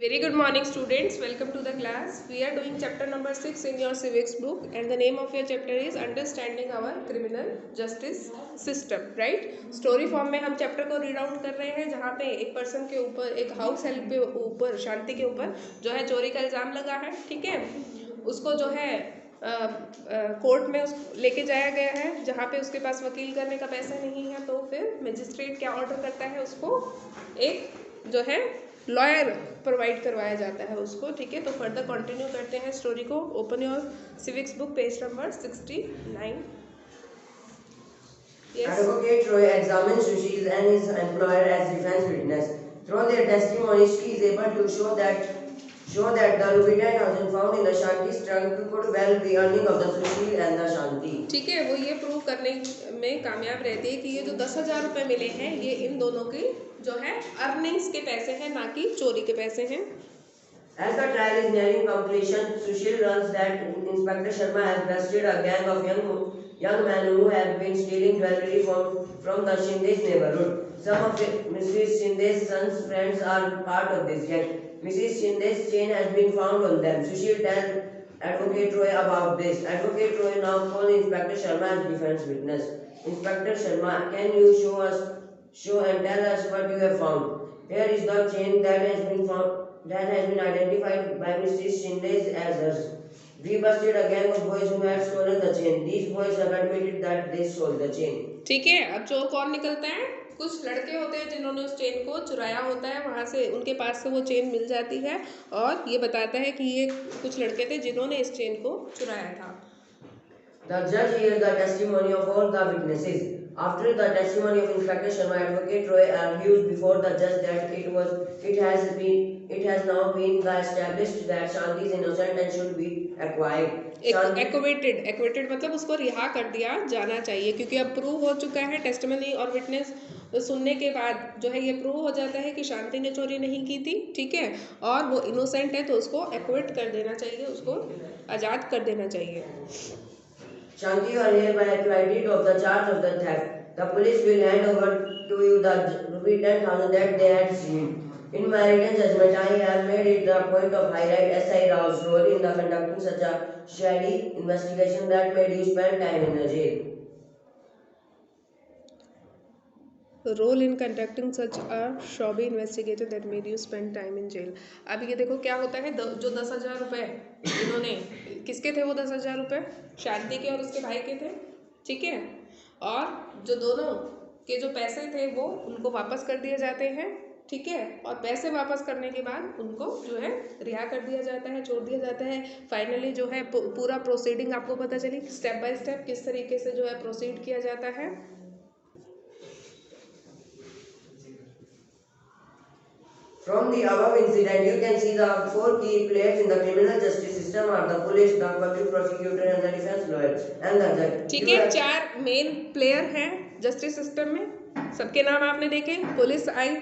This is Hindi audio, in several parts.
Very good morning, students. Welcome to the class. We are doing chapter number 6 in your civics book, and the name of your chapter is Understanding Our Criminal Justice System. Right? Story form में हम चैप्टर को रीड आउट कर रहे हैं, जहाँ पे एक पर्सन के ऊपर, एक हाउस हेल्प के ऊपर, शांति के ऊपर जो है चोरी का इल्ज़ाम लगा है. ठीक है, उसको जो है कोर्ट में लेके जाया गया है, जहाँ पे उसके पास वकील करने का पैसा नहीं है. तो फिर मजिस्ट्रेट क्या ऑर्डर करता है, उसको एक जो है लॉयर प्रोवाइड करवाया जाता है उसको. ठीक है, तो फर्दर कंटिन्यू करते हैं स्टोरी को. Open your civics book, page number 69. Yes. Advocate Roy examines Sushil and his employer as defense witness. Through their testimony, she is able to show that the rupee 10,000 found in the Shanti trunk could well be earning of the Sushil and the Shanti. ठीक है, वो ये प्रूव करने में कामयाब रहती है कि ये जो 10,000 रुपये मिले हैं, ये इन दोनों की जो है अर्निंग्स के पैसे हैं, ना कि चोरी के पैसे हैं. As the trial is nearing completion, Sushil learns that Inspector Sharma has busted a gang of young men who have been stealing jewelry from the Shinde's neighborhood. Some of Mrs. Shinde's son's friends are part of this gang. Mrs. Shinde's chain has been found on them. Sushil tells Advocate Roy about this. Advocate Roy now calls Inspector Sharma as defense witness. Inspector Sharma, can you show and tell us what you have found? Here is the chain that has been identified by Mrs. Shinde as hers. We busted a gang of boys who had stolen the chain. These boys have admitted that they stole the chain. ठीक है, अब चोर कौन निकलता है? कुछ लड़के होते हैं जिन्होंने उस चेन को चुराया होता है, वहाँ से उनके पास से वो चेन मिल जाती है, और ये बताता है कि ये कुछ लड़के थे जिन्होंने इस चेन को चुराया था. The judge hears the testimony of all the witnesses. After the testimony of Inspector Sharma, Advocate Roy argues before the judge that it has now been established that Shanti is innocent and should be acquitted. Acquitted मतलब उसको रिहा कर दिया जाना चाहिए, क्योंकि अब प्रूव हो चुका है. टेस्टिमनी और विटनेस सुनने के बाद जो है ये प्रूव हो जाता है कि शांति ने चोरी नहीं की थी. ठीक है, और वो इनोसेंट है, तो उसको एक्विट कर देना चाहिए, उसको आज़ाद कर देना चाहिए. Shanti are hereby acquitted of the charge of the theft. The police will hand over to you the rupee 10,000 that they had seized. In my written judgment, I have made it the point of highlight S.I. Rao's role in the conducting such a shady investigation that made you spend time in the jail. Role in conducting such a shabby investigation that made you spend time in jail. अब ये देखो क्या होता है, जो 10,000 रुपये इन्होंने, किसके थे वो 10,000 रुपये? शांति के और उसके भाई के थे. ठीक है, और जो दोनों के जो पैसे थे वो उनको वापस कर दिए जाते हैं. ठीक है, और पैसे वापस करने के बाद उनको जो है रिहा कर दिया जाता है, छोड़ दिया जाता है. फाइनली जो है पूरा प्रोसीडिंग आपको पता चली, स्टेप बाय स्टेप किस तरीके से जो है प्रोसीड किया जाता है. From the above incident, you can see the four key players in the criminal justice system are the police, the public prosecutor, and the defense lawyer, and the judge. ठीक है, 4 मेन प्लेयर हैं जस्टिस सिस्टम में. सबके नाम आपने देखे. पुलिस आई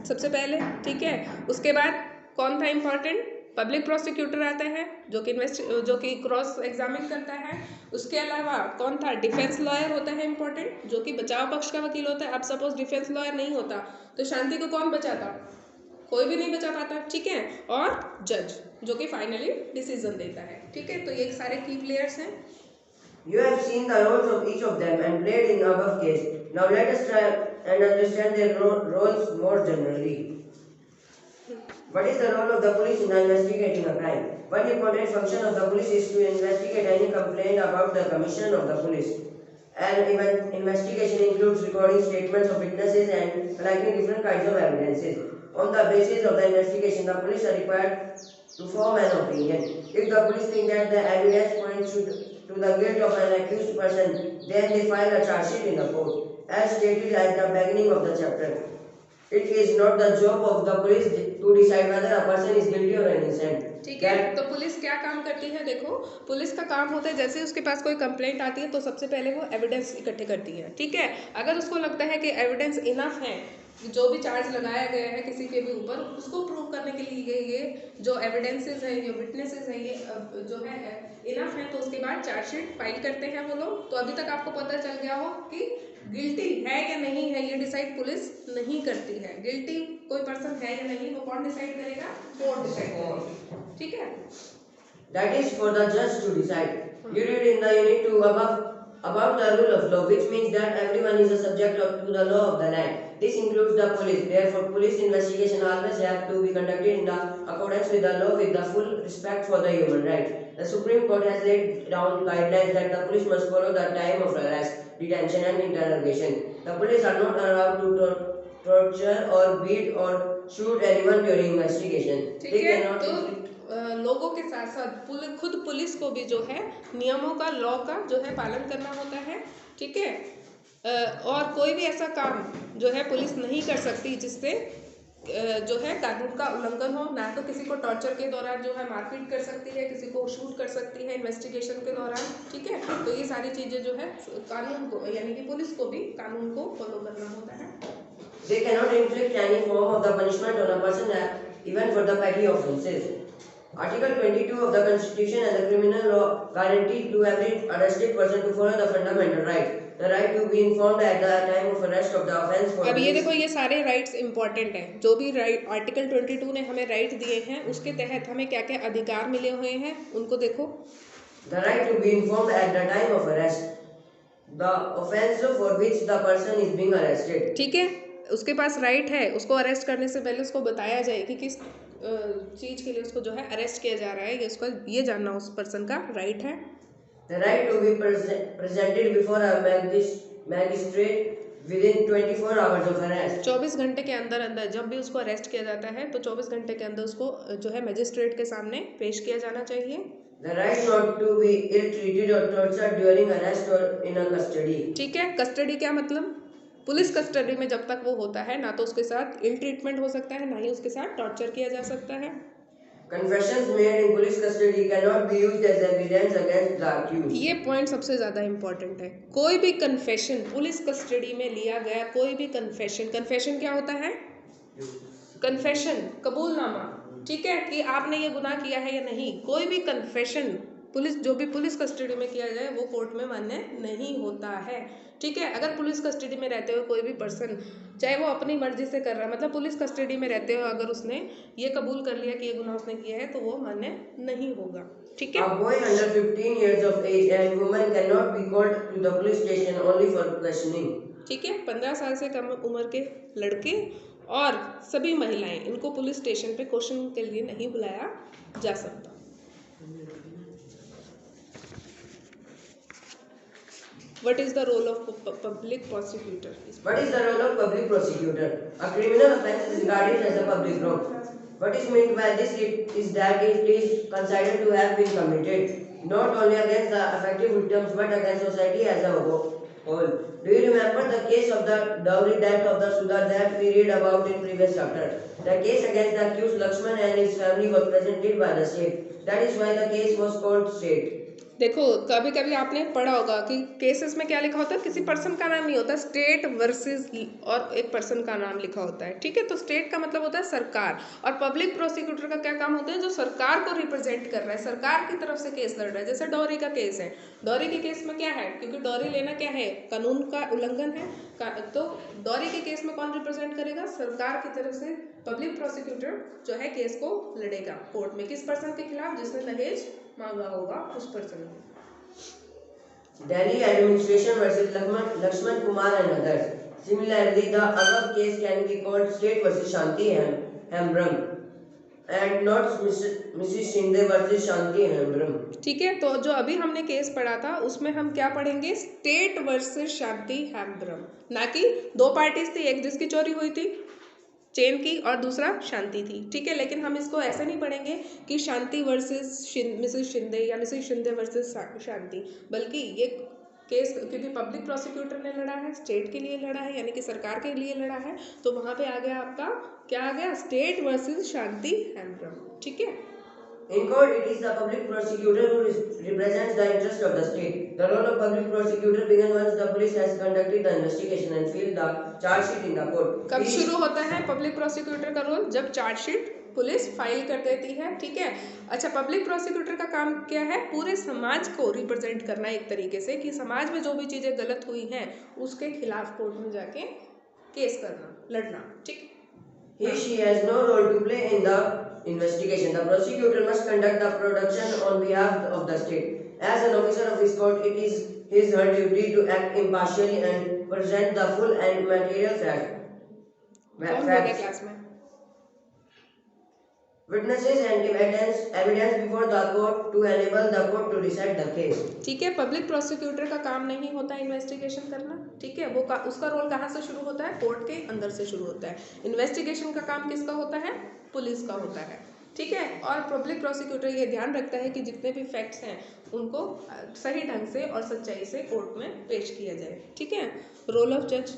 सबसे पहले. ठीक है, उसके बाद कौन था इम्पॉर्टेंट? पब्लिक प्रोसिक्यूटर आता है, जो कि क्रॉस एग्जामिन करता है. उसके अलावा कौन था? डिफेंस लॉयर होता है इम्पोर्टेंट, जो कि बचाव पक्ष का वकील होता है. अब सपोज डिफेंस लॉयर नहीं होता तो शांति को कौन बचाता? कोई भी नहीं बचा पाता. ठीक है, और जज जो कि फाइनली डिसीजन देता है. ठीक है, तो ये सारे की प्लेयर्स हैं. You have seen the roles of each of them and played in above case. Now let us try and understand their roles more generally. What is the role of the police in investigating a crime? One important function of the police is to investigate any complaint about the commission of the police. An investigation includes recording statements of witnesses and collecting different kinds of evidences. On the basis of the investigation, the police are required to form an opinion. If the police think that the evidence points to the guilt of an accused person, then they file a charge sheet in the court. As stated at the beginning of the chapter, it is not the job of the police to decide whether a person is guilty or innocent. ठीक है, तो पुलिस क्या काम करती है? देखो, पुलिस का काम होता है, जैसे उसके पास कोई कंप्लेंट आती है तो सबसे पहले वो एविडेंस इकट्ठे करती है. ठीक है, अगर उसको लगता है कि एविडेंस इनफ है, जो भी चार्ज लगाया गया है किसी के भी ऊपर, उसको प्रूव करने के लिए ये जो एविडेंसेस हैं, ये विटनेसेस हैं, ये जो है इनफ है, तो उसके बाद चार्जशीट फाइल करते हैं वो लोग. तो अभी तक आपको पता चल गया हो कि गिल्टी है या नहीं है ये डिसाइड पुलिस नहीं करती है। गिल्टी कोई पर्सन है या नहीं वो कौन डिसाइड करेगा? कोर्ट डिसाइड करेगी। ठीक है, That is for the judge to decide. You read in the unit 2 about the rule of law, which means that everyone is a subject to the law of the land. This includes the police. Therefore, police investigation always have to be conducted in the accordance with the law with the full respect for the human rights. The Supreme Court has laid down guidelines that the police must follow the time of arrest, detention and interrogation. The police are not allowed to torture or beat or shoot anyone during investigation. ठीक है, तो लोगों के साथ साथ खुद पुलिस को भी जो है नियमों का, लॉ का जो है पालन करना होता है। ठीक है, और कोई भी ऐसा काम जो है पुलिस नहीं कर सकती जिससे जो है कानून का उल्लंघन हो। ना तो किसी को टॉर्चर के दौरान जो है मारपीट कर सकती है, किसी को शूट कर सकती है इन्वेस्टिगेशन के दौरान। ठीक है, तो ये सारी चीजें जो है कानून को यानी कि पुलिस को भी कानून को फॉलो करना होता है। They cannot inflict any form of the punishment on a person even for the petty offences. Article 22 of the Constitution and the criminal law guarantee to every arrested person to follow the fundamental rights. The right to be informed at the time of arrest of the offence. अब ये देखो, ये सारे राइट्स इंपॉर्टेंट हैं। जो भी राइट आर्टिकल 22 ने हमें राइट दिए हैं उसके तहत हमें क्या क्या अधिकार मिले हुए हैं उनको देखो। The right to be informed at the time of arrest. The offence for which the person is being arrested. ठीक है, उसके पास राइट है, उसको अरेस्ट करने से पहले उसको बताया जाए कि किस चीज के लिए उसको जो है अरेस्ट किया जा रहा है, ये उसका ये जानना उस पर्सन का राइट है। The right to be presented before a magistrate within 24 hours of arrest. 24 घंटे के अंदर अंदर जब भी उसको अरेस्ट किया जाता है तो 24 घंटे के अंदर उसको जो है मजिस्ट्रेट के सामने पेश किया जाना चाहिए। The right not to be ill-treated or tortured during arrest or in a custody. ठीक है, कस्टडी क्या मतलब? पुलिस कस्टडी में जब तक वो होता है ना तो उसके साथ इल ट्रीटमेंट हो सकता है, ना ही उसके साथ टॉर्चर किया जा सकता है। Confessions made in police custody cannot be used as evidence against the accused. ये पॉइंट सबसे ज्यादा इम्पोर्टेंट है। कोई भी कन्फेशन पुलिस कस्टडी में लिया गया, कोई भी कन्फेशन क्या होता है? कन्फेशन कबूलनामा। ठीक है, कि आपने ये गुनाह किया है या नहीं। कोई भी कन्फेशन जो भी पुलिस कस्टडी में किया जाए वो कोर्ट में मान्य नहीं होता है। ठीक है, अगर पुलिस कस्टडी में रहते हुए कोई भी पर्सन चाहे वो अपनी मर्जी से कर रहा है, मतलब पुलिस कस्टडी में रहते हुए अगर उसने ये कबूल कर लिया कि ये गुनाह उसने किया है तो वो मान्य नहीं होगा। ठीक है, A boy under 15 years of age and woman cannot be called to the police station only for questioning. ठीक है, 15 साल से कम उम्र के लड़के और सभी महिलाएं, इनको पुलिस स्टेशन पे क्वेश्चन के लिए नहीं बुलाया जा सकता। What is the role of public prosecutor? What is the role of public prosecutor? A criminal offence is regarded as a public wrong. What is meant by this is that it is considered to have been committed not only against the affected victims but against society as a whole. Do you remember the case of the dowry death of the Sudha that we read about in previous chapter? The case against the accused Lakshman and his family was presented by the state. That is why the case was called state. देखो, कभी कभी आपने पढ़ा होगा कि केसेस में क्या लिखा होता है, किसी पर्सन का नाम नहीं होता, स्टेट वर्सेस और एक पर्सन का नाम लिखा होता है। ठीक है, तो स्टेट का मतलब होता है सरकार, और पब्लिक प्रोसिक्यूटर का क्या काम होता है? जो सरकार को रिप्रेजेंट कर रहा है, सरकार की तरफ से केस लड़ रहा है। जैसे डॉरी का केस है, डॉरी के केस में क्या है, क्योंकि डॉरी लेना क्या है, कानून का उल्लंघन है, तो डॉरी के केस में कौन रिप्रेजेंट करेगा? सरकार की तरफ से पब्लिक प्रोसिक्यूटर जो है केस को लड़ेगा कोर्ट में। किस पर्सन के खिलाफ? जिसने दहेज मांगा होगा उस पर्सन को। Delhi administration versus Lakshman Kumar and others. Similarly, the above case can be called state versus Shanti Hembram and not Mrs. Shinde versus Shanti Hembram. ठीक है, तो जो अभी हमने केस पढ़ा था उसमें हम क्या पढ़ेंगे? स्टेट वर्सेस शांति हेम्ब्रम, ना कि दो पार्टीज थी, एक जिसकी चोरी हुई थी चेन की और दूसरा शांति थी। ठीक है, लेकिन हम इसको ऐसे नहीं पढ़ेंगे कि शांति वर्सेस मिसेस शिंदे या मिसेस शिंदे वर्सेस शांति, बल्कि ये केस क्योंकि पब्लिक प्रोसिक्यूटर ने लड़ा है, स्टेट के लिए लड़ा है, यानी कि सरकार के लिए लड़ा है, तो वहां पे आ गया आपका क्या आ गया? स्टेट वर्सेस शांति हेम्ब्रम। ठीक है, In court, it is the public prosecutor who represents the interest of the state. The role of public prosecutor begins once the police has conducted the investigation and filed the charge sheet in the court. कब शुरू होता है पब्लिक प्रोसिक्यूटर का रोल? जब चार्जशीट पुलिस फाइल कर देती है, ठीक है। अच्छा, पब्लिक प्रोसिक्यूटर का काम क्या है? पूरे समाज को रिप्रेजेंट करना एक तरीके से, कि समाज में जो भी चीज़ें गलत हुई हैं उसके खिलाफ कोर्ट में जाके केस करना, लड़ना, ठीक। She has no role to play in the investigation. The prosecutor must conduct the production on behalf of the state. As an officer of his court, it is his/her duty to act impartially and present the full and material कौन बोल रहा है क्लास में? witnesses and evidence before the court to enable the court to decide the case. ठीक है, पब्लिक प्रोसिक्यूटर का काम नहीं होता इन्वेस्टिगेशन करना, ठीक है। वो उसका रोल कहाँ से शुरू होता है? कोर्ट के अंदर से शुरू होता है। इन्वेस्टिगेशन का काम किसका होता है? पुलिस का होता है, ठीक है। और पब्लिक प्रोसिक्यूटर ये ध्यान रखता है कि जितने भी फैक्ट्स हैं उनको सही ढंग से और सच्चाई से कोर्ट में पेश किया जाए, ठीक है। रोल ऑफ जज।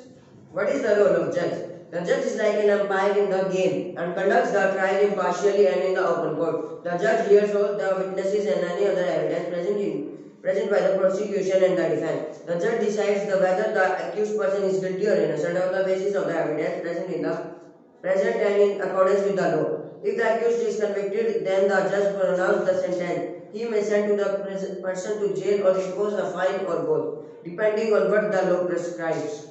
What is the role of judge? The judge is like an umpire in the game and conducts the trial impartially and in the open court. The judge hears all the witnesses and any other evidence present by the prosecution and the defense. The judge decides whether the accused person is guilty or innocent on the basis of the evidence present and in accordance with the law. If the accused is convicted, then the judge pronounces the sentence. He may send to the person to jail or impose a fine or both, depending on what the law prescribes.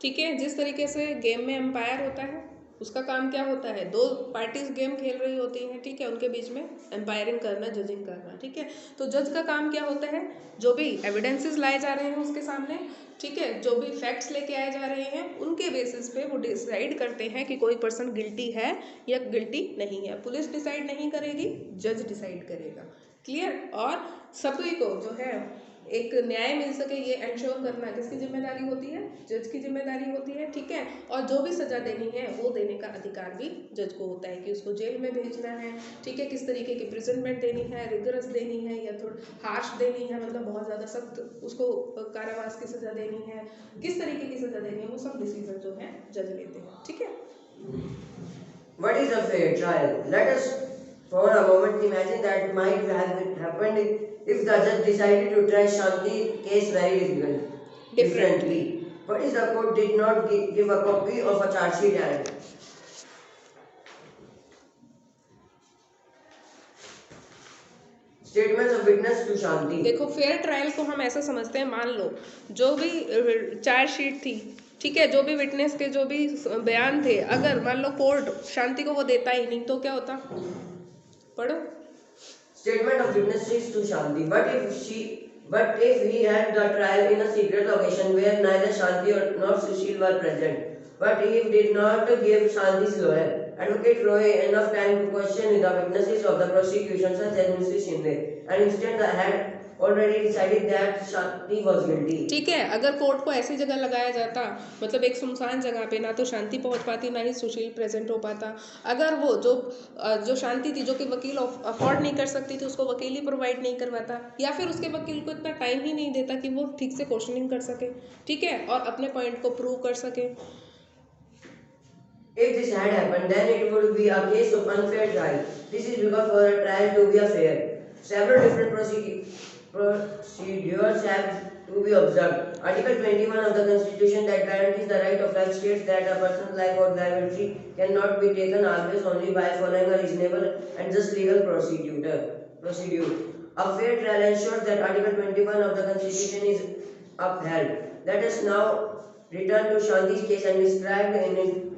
ठीक है, जिस तरीके से गेम में एम्पायर होता है उसका काम क्या होता है? दो पार्टीज गेम खेल रही होती हैं, ठीक है, उनके बीच में एम्पायरिंग करना, जजिंग करना, ठीक है। तो जज का काम क्या होता है? जो भी एविडेंसेस लाए जा रहे हैं उसके सामने, ठीक है, जो भी फैक्ट्स लेके आए जा रहे हैं उनके बेसिस पे वो डिसाइड करते हैं कि कोई पर्सन गिल्टी है या गिल्टी नहीं है। पुलिस डिसाइड नहीं करेगी, जज डिसाइड करेगा, क्लियर। और सभी को जो है एक न्याय मिल सके ये एंश्योर करना किसकी जिम्मेदारी होती है? जज की जिम्मेदारी होती है, ठीक है। और जो भी सजा देनी है वो देने का अधिकार भी जज को होता है, कि उसको जेल में भेजना है, ठीक है, किस तरीके की प्रिजनमेंट देनी है, रिगरस देनी है या थोड़ा हार्श देनी है, मतलब बहुत ज़्यादा सख्त उसको कारावास की सजा देनी है, किस तरीके की सजा देनी है, वो सब डिसीजन जो है जज लेते हैं, ठीक है। What is a fair trial? Let us for a moment imagine that might have happened if the judge decided to try Shanti's case very differently. What is the court did not give a copy of a charge sheet and statements of witness to Shanti. देखो, फेयर ट्रायल को हम ऐसा समझते हैं, मान लो जो भी चार्ज शीट थी, ठीक है, जो भी विटनेस के जो भी बयान थे, अगर मान लो कोर्ट शांति को वो देता ही नहीं तो क्या होता? पढ़ो। Statement of witnesses to Shanti. But if he had the trial in a secret location where neither Shanti nor Sushil were present, but he did not give Shanti's lawyer, Advocate Roy, enough time to question the witnesses of the prosecution, such as Mrs. Shinde, and instead had already decided that Shanti was guilty. ठीक है, अगर कोर्ट को ऐसी जगह लगाया जाता, मतलब एक सुनसान जगह पे, ना तो शांति पहुंच पाती ना ही सुशील प्रेजेंट हो पाता। अगर वो जो शांति थी, जो कि वकील अफोर्ड नहीं कर सकती थी, उसको वकील ही प्रोवाइड नहीं करवाता, या फिर उसके वकील को इतना टाइम ही नहीं देता कि वो ठीक से क्वेश्चनिंग कर सके, ठीक है, और अपने पॉइंट को प्रूव कर सके। If this had happened, then it would be a case of unfair trial. This is because for a trial to be fair, several different procedures have to be observed. Article 21 of the Constitution that guarantees the right of life states that a person's life or liberty cannot be taken always only by following a reasonable and just legal procedure. A fair trial ensures that Article 21 of the Constitution is upheld. Let us now return to Shanti's case and describe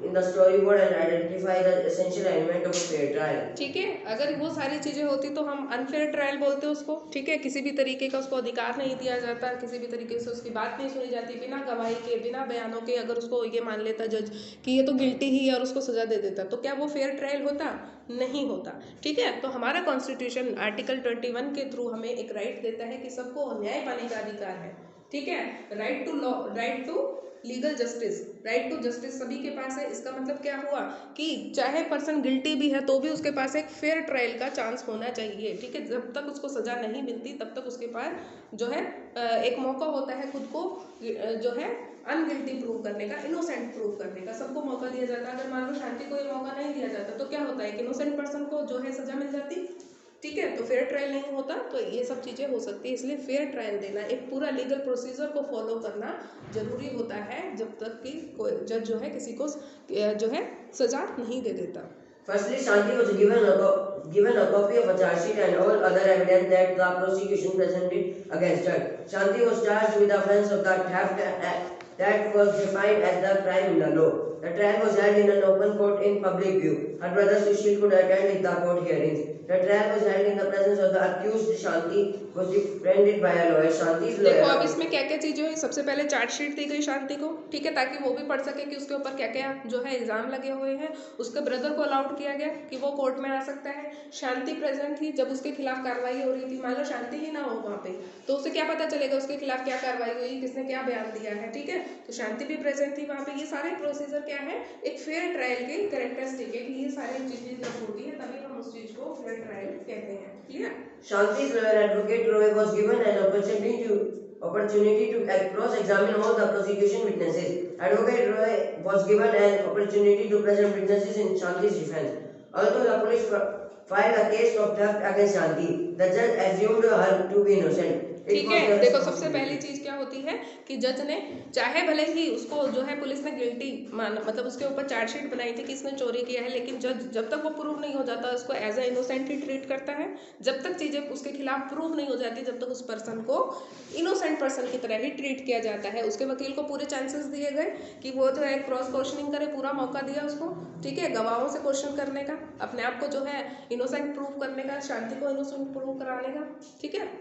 in the storyboard and identify the essential element of a fair trial. ठीक है, अगर वो सारी चीज़ें होती तो हम अनफेयर ट्रायल बोलते उसको, ठीक है। किसी भी तरीके का उसको अधिकार नहीं दिया जाता, किसी भी तरीके से उसकी बात नहीं सुनी जाती, बिना गवाही के, बिना बयानों के अगर उसको ये मान लेता जज कि ये तो गिल्टी ही है और उसको सजा दे देता, तो क्या वो फेयर ट्रायल होता? नहीं होता, ठीक है। तो हमारा कॉन्स्टिट्यूशन आर्टिकल 21 के थ्रू हमें एक राइट देता है कि सबको न्याय पाने का अधिकार है, ठीक है। Right to law, right to legal justice, right to justice सभी के पास है। इसका मतलब क्या हुआ कि चाहे पर्सन गिल्टी भी है तो भी उसके पास एक फेयर ट्रायल का चांस होना चाहिए, ठीक है। जब तक उसको सजा नहीं मिलती तब तक उसके पास जो है एक मौका होता है खुद को जो है अनगिल्टी प्रूव करने का, इनोसेंट प्रूव करने का, सबको मौका दिया जाता है। अगर मान लो शांति को ये मौका नहीं दिया जाता तो क्या होता है कि इनोसेंट पर्सन को जो है सजा मिल जाती, ठीक है। तो फेयर ट्रायल नहीं होता तो ये सब चीज़ें हो सकती है, इसलिए फेयर ट्रायल देना, एक पूरा लीगल प्रोसीजर को फॉलो करना जरूरी होता है जब तक कि कोई जज जो है किसी को जो है सजा नहीं दे देता। Firstly, Shanti was given a copy of a charge sheet and all other evidence that the prosecution presented against her. Shanti was charged with the offence of the theft that was defined as the crime in the law. The trial was held in an open court in public view. Her brother Sushil could attend the court hearings. The trial was held in the presence of the accused. Shanti was defended by a lawyer. Shanti's देखो lawyer. अब इसमें क्या क्या चीजें हुई। सबसे पहले चार्जशीट दी गई शांति को, ठीक है, ताकि वो भी पढ़ सके कि उसके ऊपर क्या क्या जो है इल्जाम लगे हुए हैं। उसके ब्रदर को अलाउड किया गया कि वो कोर्ट में आ सकता है। शांति प्रेजेंट थी जब उसके खिलाफ कार्रवाई हो रही थी। मान लो शांति ही ना हो वहाँ पे, तो उसे क्या पता चलेगा उसके खिलाफ क्या कार्रवाई हुई, किसने क्या बयान दिया है, ठीक है। तो शांति भी प्रेजेंट थी वहाँ पे। ये सारे प्रोसीजर क्या है, एक फेयर ट्रायल के कैरेक्टरिस्टिक है कि ये सारी चीजें जब होती है तभी हम उस चीज को फेयर ट्रायल कहते हैं। Clear. Shanti's lawyer advocate Roy was given an opportunity to cross-examine all the prosecution witnesses. Advocate Roy was given an opportunity to present witnesses in Shanti's defense. Although the police filed a case of theft against Shanti, the judge assumed her to be innocent. ठीक है, देखो सबसे पहली चीज क्या होती है कि जज ने चाहे भले ही उसको जो है पुलिस ने गिल्टी मान, मतलब उसके ऊपर चार्जशीट बनाई थी कि इसने चोरी किया है, लेकिन जज जब तक वो प्रूव नहीं हो जाता उसको एज ए इनोसेंट ही ट्रीट करता है। जब तक चीजें उसके खिलाफ प्रूव नहीं हो जाती जब तक उस पर्सन को इनोसेंट पर्सन की तरह ही ट्रीट किया जाता है। उसके वकील को पूरे चांसेस दिए गए कि वो जो है क्रॉस क्वेश्चनिंग करे, पूरा मौका दिया उसको, ठीक है, गवाहों से क्वेश्चन करने का, अपने आप को जो है इनोसेंट प्रूव करने का, शांति को इनोसेंट प्रूव कराने का, ठीक है।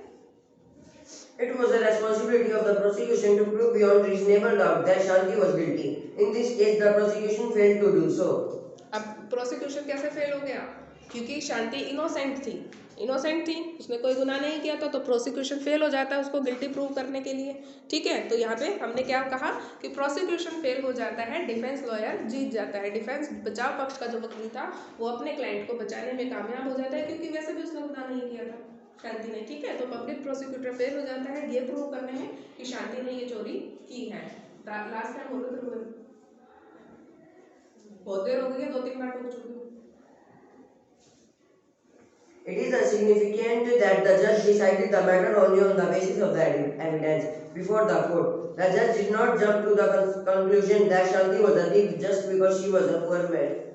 It was the responsibility of the prosecution to prove beyond reasonable doubt that Shanti was guilty. In this case, the prosecution failed to do so. अब प्रोसिक्यूशन कैसे फेल हो गया, क्योंकि शांति इनोसेंट थी। इनोसेंट थी, उसने कोई गुनाह नहीं किया था, तो प्रोसिक्यूशन फेल हो जाता है उसको गिल्टी प्रूव करने के लिए, ठीक है। तो यहाँ पे हमने क्या कहा कि प्रोसिक्यूशन फेल हो जाता है, डिफेंस लॉयर जीत जाता है। डिफेंस बचाव पक्ष का जो वकील था वो अपने क्लाइंट को बचाने में कामयाब हो जाता है, क्योंकि वैसे भी उसने गुनाह नहीं किया था शांति ने, ठीक है। तो पब्लिक प्रोसिक्यूटर फेल हो जाता है ये प्रूव करने में कि शांति ने ये चोरी की है। लास्ट टाइम बोलो तो बहुत देर हो गई है, 2-3 बार टोक चुकी हूँ। It is significant that the judge decided the matter only on the basis of the evidence before the court. The judge did not jump to the conclusion that Shanti was a thief just because she was a poor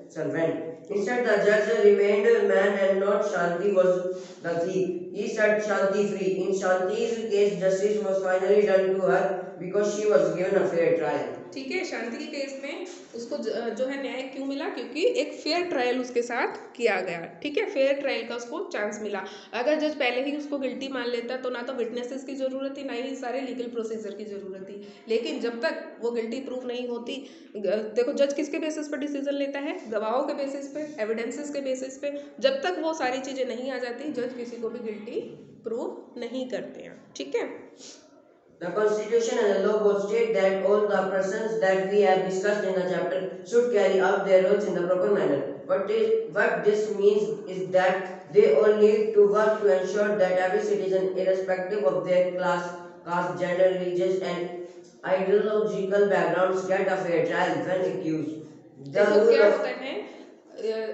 servant. Instead, the judge remained man and not Shanti was the thief. He set Shanti free. In Shanti's case, justice was finally done to her because she was given a fair trial. ठीक है, शांति के केस में उसको जो है न्याय क्यों मिला, क्योंकि एक फेयर ट्रायल उसके साथ किया गया, ठीक है। फेयर ट्रायल का उसको चांस मिला। अगर जज पहले ही उसको गिल्टी मान लेता तो ना तो विटनेसेस की जरूरत थी, ना ही सारे लीगल प्रोसीजर की जरूरत थी। लेकिन जब तक वो गिल्टी प्रूफ नहीं होती, देखो जज किसके बेसिस पर डिसीजन लेता है, गवाहों के बेसिस पे, एविडेंसेस के बेसिस पे। जब तक वो सारी चीजें नहीं आ जाती जज किसी को भी गिल्टी प्रूव नहीं करते हैं, ठीक है। The Constitution and the law both state that all the persons that we have discussed in the chapter should carry out their roles in the proper manner. What this means is that they all need to work to ensure that every citizen, irrespective of their class, caste, gender, religious, and ideological backgrounds, get a fair trial when accused. देखो क्या होता है,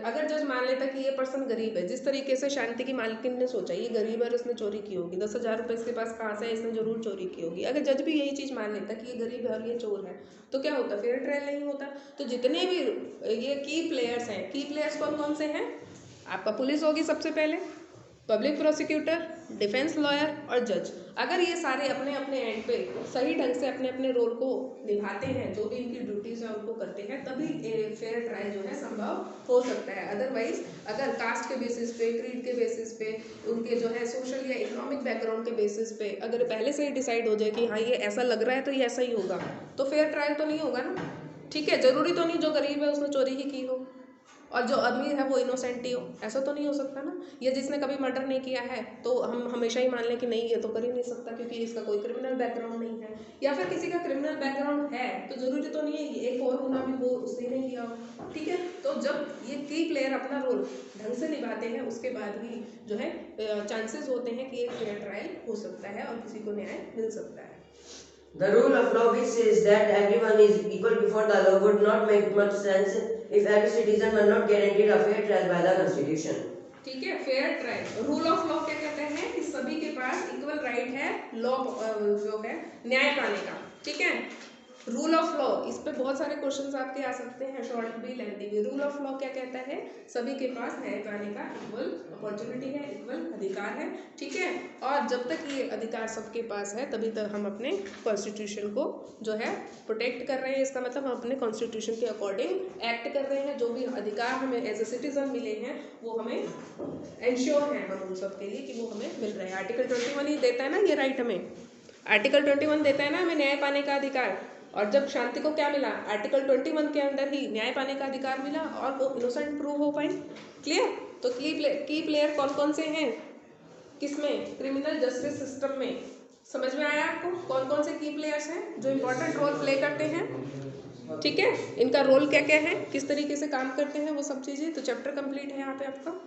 अगर जज मान लेता कि ये पर्सन गरीब है, जिस तरीके से शांति की मालकिन ने सोचा ये गरीब है और इसने चोरी की होगी, 10,000 रुपये इसके पास कहाँ से है, इसने जरूर चोरी की होगी। अगर जज भी यही चीज़ मान लेता कि ये गरीब है और ये चोर है, तो क्या होता, फेयर ट्रायल नहीं होता। तो जितने भी ये की प्लेयर्स हैं, की प्लेयर्स कौन कौन से हैं, आपका पुलिस होगी सबसे पहले, पब्लिक प्रोसिक्यूटर, डिफेंस लॉयर और जज। अगर ये सारे अपने अपने एंड पे सही ढंग से अपने अपने रोल को निभाते हैं, जो भी इनकी ड्यूटीज है उनको करते हैं, तभी फेयर ट्रायल जो है संभव हो सकता है। अदरवाइज अगर कास्ट के बेसिस पे, क्रीड के बेसिस पे, उनके जो है सोशल या इकोनॉमिक बैकग्राउंड के बेसिस पे अगर पहले से ही डिसाइड हो जाए कि हाँ ये ऐसा लग रहा है तो ये ऐसा ही होगा, तो फेयर ट्रायल तो नहीं होगा ना, ठीक है। जरूरी तो नहीं जो गरीब है उसने चोरी ही की हो और जो अमीर है वो इनोसेंट ही हो, ऐसा तो नहीं हो सकता ना। ये जिसने कभी मर्डर नहीं किया है तो हम हमेशा ही मान लें कि नहीं ये तो कर ही नहीं सकता क्योंकि इसका कोई क्रिमिनल बैकग्राउंड नहीं है, या फिर किसी का क्रिमिनल बैकग्राउंड है तो जरूरी तो नहीं है एक और गुनाह भी वो उसने नहीं किया हो, ठीक है। तो जब ये की प्लेयर अपना रोल ढंग से निभाते हैं उसके बाद ही जो है चांसेस होते हैं कि एक फेयर ट्रायल हो सकता है और किसी को न्याय मिल सकता है। The rule of law which says that everyone is equal before the law would not make much sense if every citizen were not guaranteed a fair trial by the Constitution. ठीक है, fair trial, rule of law क्या कहते हैं कि सभी के पास इक्वल राइट है लॉ जो है न्याय पाने का, ठीक है। रूल ऑफ लॉ, इस पे बहुत सारे क्वेश्चंस आपके आ सकते हैं, शॉर्ट भी लेंथी भी। रूल ऑफ लॉ क्या कहता है? सभी के पास न्याय पाने का इक्वल अपॉर्चुनिटी है, इक्वल अधिकार है, ठीक है। और जब तक ये अधिकार सबके पास है तभी तक हम अपने कॉन्स्टिट्यूशन को जो है प्रोटेक्ट कर रहे हैं। इसका मतलब हम अपने कॉन्स्टिट्यूशन के अकॉर्डिंग एक्ट कर रहे हैं। जो भी अधिकार हमें एज ए सिटीजन मिले हैं वो हमें इंश्योर है, हम उन सब के लिए कि वो हमें मिल रहे हैं। आर्टिकल 21 ही देता है ना ये राइट हमें। आर्टिकल 21 देता है ना हमें न्याय पाने का अधिकार। और जब शांति को क्या मिला? आर्टिकल 21 के अंदर ही न्याय पाने का अधिकार मिला और वो इनोसेंट प्रूव हो पाए। क्लियर? तो की प्लेयर कौन कौन से हैं किसमें? क्रिमिनल जस्टिस सिस्टम में। समझ में आया आपको कौन कौन से की प्लेयर्स हैं जो इम्पोर्टेंट रोल प्ले करते हैं? ठीक है, इनका रोल क्या क्या है, किस तरीके से काम करते हैं, वो सब चीज़ें। तो चैप्टर कंप्लीट है यहाँ पे आपका।